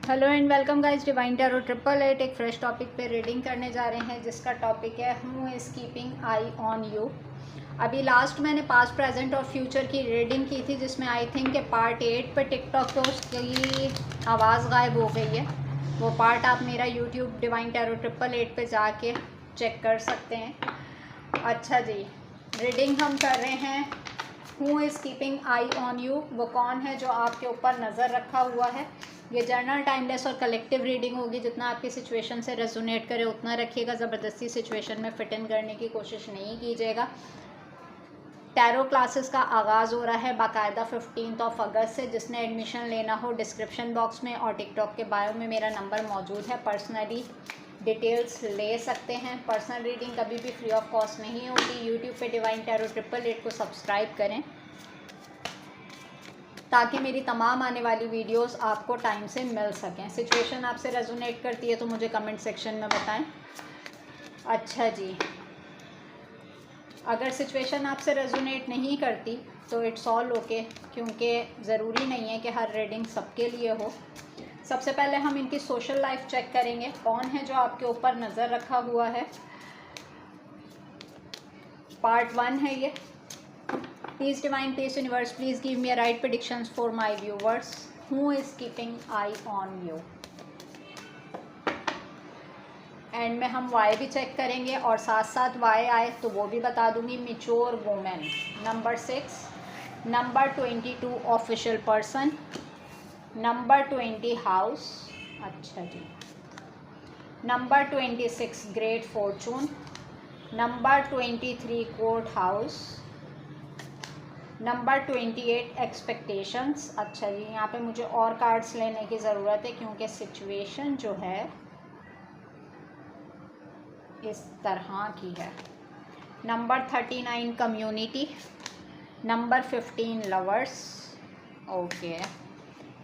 Hello and welcome guys, divine tarot 888 एक fresh topic पे reading करने जा रहे हैं जिसका टॉपिक है who is keeping I on you. अभी लास्ट मैंने पास्ट प्रेजेंट और फ्यूचर की रीडिंग की थी जिसमें आई थिंक के पार्ट 8 पे टिकटॉक पे उसकी आवाज़ गायब हो गई है। वो पार्ट आप मेरा यूट्यूब डिवाइन टैरो 888 पे जाके चेक कर सकते हैं। अच्छा जी, रीडिंग हम कर रहे हैं who is keeping I on you. वो कौन है जो आपके ऊपर नज़र रखा हुआ है। ये जर्नल, टाइमलेस और कलेक्टिव रीडिंग होगी। जितना आपकी सिचुएशन से रेजोनेट करे उतना रखिएगा। ज़बरदस्ती सिचुएशन में फिट इन करने की कोशिश नहीं कीजिएगा। टैरो क्लासेस का आगाज़ हो रहा है बाकायदा 15 अगस्त से। जिसने एडमिशन लेना हो डिस्क्रिप्शन बॉक्स में और टिकटॉक के बायो में मेरा नंबर मौजूद है। पर्सनली डिटेल्स ले सकते हैं। पर्सनल रीडिंग कभी भी फ्री ऑफ कॉस्ट नहीं होती। यूट्यूब पे डिवाइन टैरो 888 को सब्सक्राइब करें ताकि मेरी तमाम आने वाली वीडियोस आपको टाइम से मिल सकें। सिचुएशन आपसे रेजोनेट करती है तो मुझे कमेंट सेक्शन में बताएं। अच्छा जी, अगर सिचुएशन आपसे रेजोनेट नहीं करती तो इट्स ऑल ओके, क्योंकि ज़रूरी नहीं है कि हर रीडिंग सबके लिए हो। सबसे पहले हम इनकी सोशल लाइफ चेक करेंगे। कौन है जो आपके ऊपर नज़र रखा हुआ है। पार्ट 1 है ये। Please divine, please universe, please give me a right predictions for my viewers. Who is keeping eye on you? And में हम वाई भी चेक करेंगे और साथ साथ वाई आए तो वो भी बता दूंगी। Mature women, number 6, number 22 official person, number 20 house. अच्छा जी, number 26 great fortune, number 23 court house, number 28 expectations. अच्छा जी, यहाँ पे मुझे और कार्ड्स लेने की ज़रूरत है क्योंकि सिचुएशन जो है इस तरह की है। Number 39 community, number 15 lovers, okay,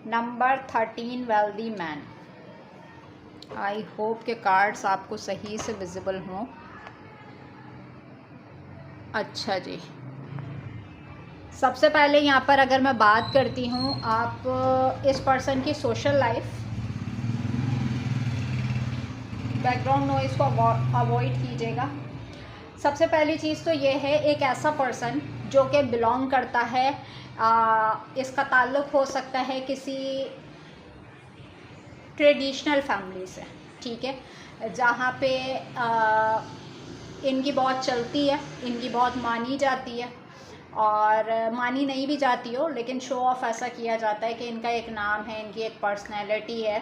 number 13 wealthy man. I hope के कार्ड्स आपको सही से विजिबल हों। अच्छा जी, सबसे पहले यहाँ पर अगर मैं बात करती हूँ आप इस पर्सन की सोशल लाइफ, बैकग्राउंड नॉइज़ को अवॉइड कीजिएगा। सबसे पहली चीज़ तो ये है, एक ऐसा पर्सन जो कि बिलोंग करता है, इसका ताल्लुक़ हो सकता है किसी ट्रेडिशनल फैमिली से, ठीक है, जहाँ पे इनकी बहुत चलती है, इनकी बहुत मानी जाती है और मानी नहीं भी जाती हो लेकिन शो ऑफ ऐसा किया जाता है कि इनका एक नाम है, इनकी एक पर्सनैलिटी है।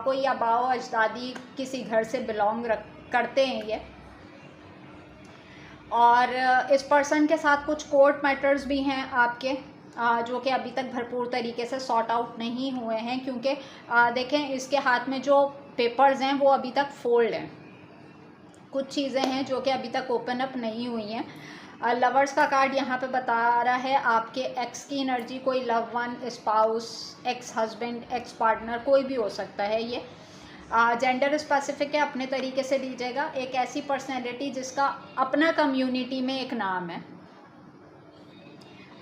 कोई आबाओ अजदादी किसी घर से बिलोंग करते हैं ये। और इस पर्सन के साथ कुछ कोर्ट मैटर्स भी हैं आपके, जो कि अभी तक भरपूर तरीके से सॉर्ट आउट नहीं हुए हैं क्योंकि देखें इसके हाथ में जो पेपर्स हैं वो अभी तक फोल्ड हैं। कुछ चीज़ें हैं जो कि अभी तक ओपन अप नहीं हुई हैं। लवर्स का कार्ड यहाँ पे बता रहा है आपके एक्स की एनर्जी, कोई love one, spouse, ex husband, ex partner, कोई भी हो सकता है ये। जेंडर स्पेसिफिक है, अपने तरीके से लीजिएगा। एक ऐसी पर्सनैलिटी जिसका अपना कम्युनिटी में एक नाम है।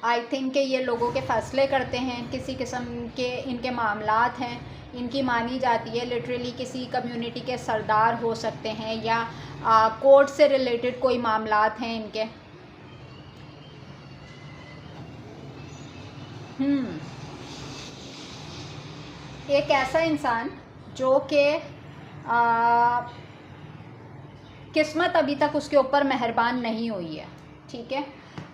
आई थिंक कि ये लोगों के फ़ैसले करते हैं, किसी किस्म के इनके मामलात हैं, इनकी मानी जाती है। लिटरली किसी कम्युनिटी के सरदार हो सकते हैं या कोर्ट से रिलेटेड कोई मामलात हैं इनके। एक ऐसा इंसान जो कि किस्मत अभी तक उसके ऊपर मेहरबान नहीं हुई है, ठीक है।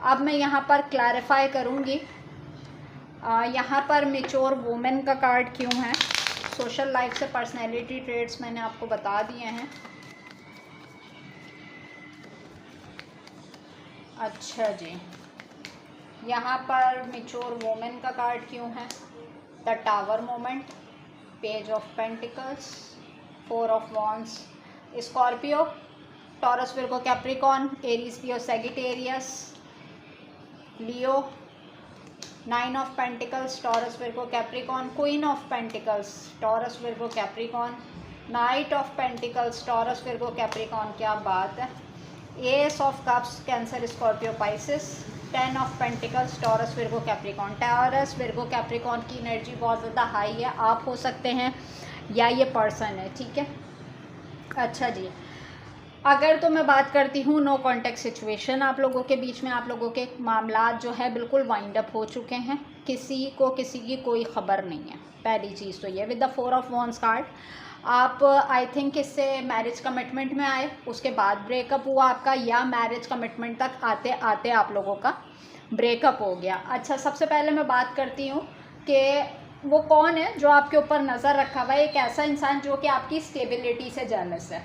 अब मैं यहाँ पर क्लैरिफाई करूँगी यहाँ पर मैच्योर वुमेन का कार्ड क्यों है। सोशल लाइफ से पर्सनैलिटी ट्रेड्स मैंने आपको बता दिए हैं। अच्छा जी, यहाँ पर मैच्योर वुमेन का कार्ड क्यों है। The tower moment, page of pentacles, 4 of wands, Scorpio, taurus, Virgo, Capricorn, Aries, Leo, Sagittarius, Leo, 9 of pentacles, taurus, Virgo, Capricorn, queen of pentacles, taurus, Virgo, Capricorn, night of pentacles, taurus, Virgo, Capricorn, क्या बात है। S of cups, cancer, Scorpio, Pisces, 10 of pentacles, taurus, Virgo, Capricorn. Taurus, Virgo, Capricorn की energy बहुत ज़्यादा high है। आप हो सकते हैं या ये पर्सन है, ठीक है। अच्छा जी, अगर तो मैं बात करती हूँ नो कॉन्टेक्ट सिचुएशन, आप लोगों के बीच में आप लोगों के मामला जो है बिल्कुल वाइंड अप हो चुके हैं, किसी को किसी की कोई ख़बर नहीं है। पहली चीज़ तो ये, with the 4 of wands card आप आई थिंक इससे मैरिज कमिटमेंट में आए, उसके बाद ब्रेकअप हुआ आपका, या मैरिज कमिटमेंट तक आते आते आप लोगों का ब्रेकअप हो गया। अच्छा, सबसे पहले मैं बात करती हूँ कि वो कौन है जो आपके ऊपर नज़र रखा हुआ है। एक ऐसा इंसान जो कि आपकी स्टेबिलिटी से जेलस है,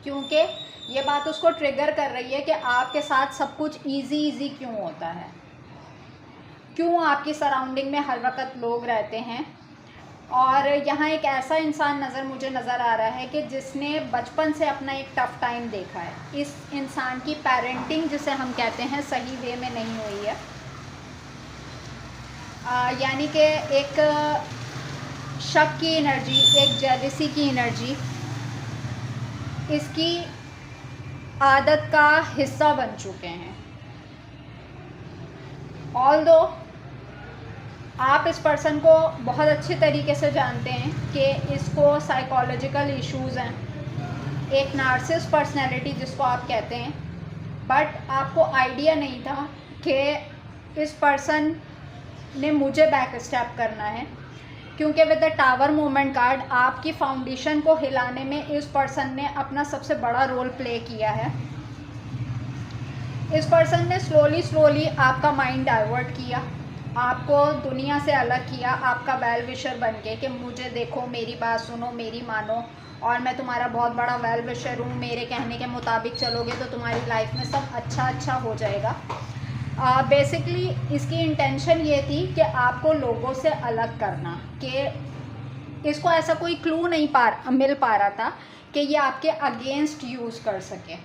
क्योंकि ये बात उसको ट्रिगर कर रही है कि आपके साथ सब कुछ इजी क्यों होता है, क्यों आपकी सराउंडिंग में हर वक्त लोग रहते हैं। और यहाँ एक ऐसा इंसान मुझे नज़र आ रहा है कि जिसने बचपन से अपना एक टफ़ टाइम देखा है। इस इंसान की पेरेंटिंग जिसे हम कहते हैं सही वे में नहीं हुई है, यानी कि एक शक की एनर्जी, एक जेलसी की एनर्जी इसकी आदत का हिस्सा बन चुके हैं। ऑल्दो आप इस पर्सन को बहुत अच्छे तरीके से जानते हैं कि इसको साइकोलॉजिकल इश्यूज़ हैं, एक नार्सिसिस्ट पर्सनैलिटी जिसको आप कहते हैं, बट आपको आइडिया नहीं था कि इस पर्सन ने मुझे बैक स्टेप करना है, क्योंकि with the tower movement card आपकी फाउंडेशन को हिलाने में इस पर्सन ने अपना सबसे बड़ा रोल प्ले किया है। इस पर्सन ने स्लोली आपका माइंड डाइवर्ट किया, आपको दुनिया से अलग किया, आपका वेल विशर बन के कि मुझे देखो, मेरी बात सुनो, मेरी मानो, और मैं तुम्हारा बहुत बड़ा वेल विशर हूँ, मेरे कहने के मुताबिक चलोगे तो तुम्हारी लाइफ में सब अच्छा हो जाएगा। बेसिकली इसकी इंटेंशन ये थी कि आपको लोगों से अलग करना, कि इसको ऐसा कोई क्लू नहीं मिल पा रहा था कि ये आपके अगेंस्ट यूज़ कर सके,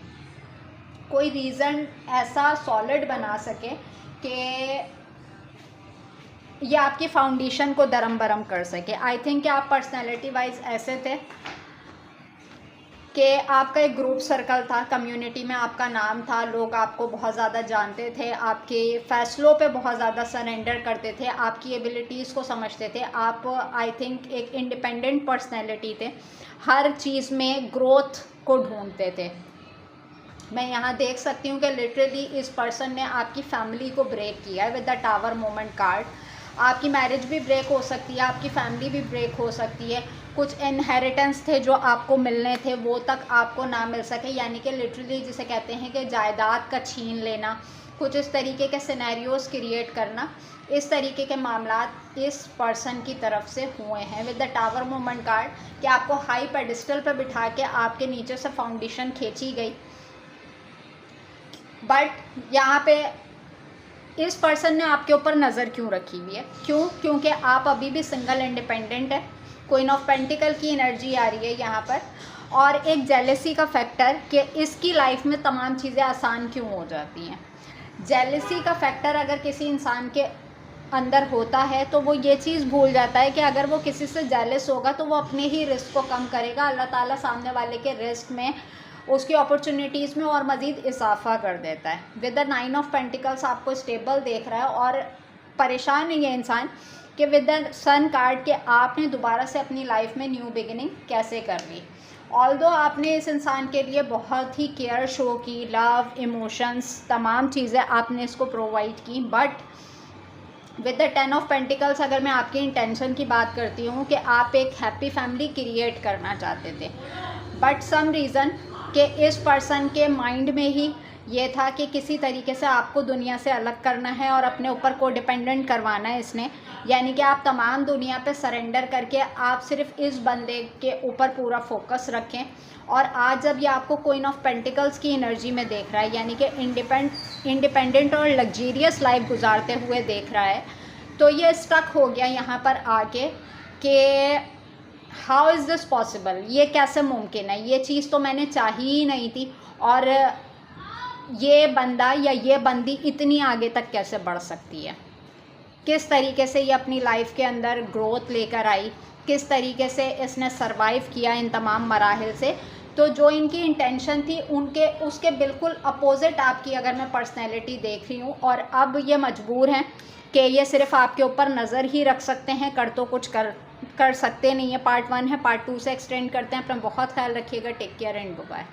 कोई रीज़न ऐसा सॉलिड बना सके कि ये आपकी फाउंडेशन को दरम बरम कर सके। आई थिंक कि आप पर्सनैलिटी वाइज ऐसे थे कि आपका एक ग्रुप सर्कल था, कम्युनिटी में आपका नाम था, लोग आपको बहुत ज़्यादा जानते थे, आपके फ़ैसलों पे बहुत ज़्यादा सरेंडर करते थे, आपकी एबिलिटीज़ को समझते थे। आप आई थिंक एक इंडिपेंडेंट पर्सनैलिटी थे, हर चीज़ में ग्रोथ को ढूंढते थे। मैं यहाँ देख सकती हूँ कि लिटरली इस पर्सन ने आपकी फैमिली को ब्रेक किया है with the tower moment card. आपकी मैरिज भी ब्रेक हो सकती है, आपकी फैमिली भी ब्रेक हो सकती है, कुछ इनहेरिटेंस थे जो आपको मिलने थे वो तक आपको ना मिल सके, यानी कि लिटरली जिसे कहते हैं कि जायदाद का छीन लेना, कुछ इस तरीके के सिनेरियोज़ क्रिएट करना, इस तरीके के मामलात इस पर्सन की तरफ से हुए हैं with the tower moment card, कि आपको हाई पेडिस्टल पर बिठा के आपके नीचे से फाउंडेशन खींची गई। बट यहाँ पे इस पर्सन ने आपके ऊपर नज़र क्यों रखी हुई है? क्योंकि आप अभी भी सिंगल इंडिपेंडेंट है। क्वीन ऑफ पेंटिकल की एनर्जी आ रही है यहाँ पर, और एक जेलसी का फैक्टर कि इसकी लाइफ में तमाम चीज़ें आसान क्यों हो जाती हैं। जेलसी का फैक्टर अगर किसी इंसान के अंदर होता है तो वो ये चीज़ भूल जाता है कि अगर वो किसी से जेलस होगा तो वो अपने ही रिस्क को कम करेगा, अल्लाह ताला सामने वाले के रिस्क में, उसकी अपॉर्चुनिटीज़ में और मज़ीद इजाफा कर देता है। विद द 9 ऑफ पेंटिकल्स आपको स्टेबल देख रहा है और परेशान है ये इंसान कि विद द सन कार्ड के आपने दोबारा से अपनी लाइफ में न्यू बिगिनिंग कैसे कर ली। ऑल्दो आपने इस इंसान के लिए बहुत ही केयर शो की, लव, इमोशंस, तमाम चीज़ें आपने इसको प्रोवाइड की, but with the 10 of pentacles अगर मैं आपकी इंटेंशन की बात करती हूँ कि आप एक हैप्पी फैमिली क्रिएट करना चाहते थे, बट सम रीज़न कि इस पर्सन के माइंड में ही ये था कि किसी तरीके से आपको दुनिया से अलग करना है और अपने ऊपर को डिपेंडेंट करवाना है इसने, यानी कि आप तमाम दुनिया पे सरेंडर करके आप सिर्फ इस बंदे के ऊपर पूरा फोकस रखें। और आज जब ये आपको क्वीन ऑफ पेंटिकल्स की एनर्जी में देख रहा है, यानी कि इंडिपेंडेंट और लग्जीरियस लाइफ गुजारते हुए देख रहा है, तो ये स्टक हो गया यहाँ पर आके कि हाउ इज़ दिस पॉसिबल, ये कैसे मुमकिन है, ये चीज़ तो मैंने चाही ही नहीं थी, और ये बंदा या ये बंदी इतनी आगे तक कैसे बढ़ सकती है, किस तरीके से ये अपनी लाइफ के अंदर ग्रोथ लेकर आई, किस तरीके से इसने सरवाइव किया इन तमाम मराहिल से। तो जो इनकी इंटेंशन थी उसके बिल्कुल अपोजिट आपकी अगर मैं पर्सनैलिटी देख रही हूँ, और अब ये मजबूर हैं कि ये सिर्फ आपके ऊपर नज़र ही रख सकते हैं, कर तो कुछ कर सकते नहीं है, पार्ट 1 है, पार्ट 2 से एक्सटेंड करते हैं। अपना बहुत ख्याल रखिएगा। Take care and bye.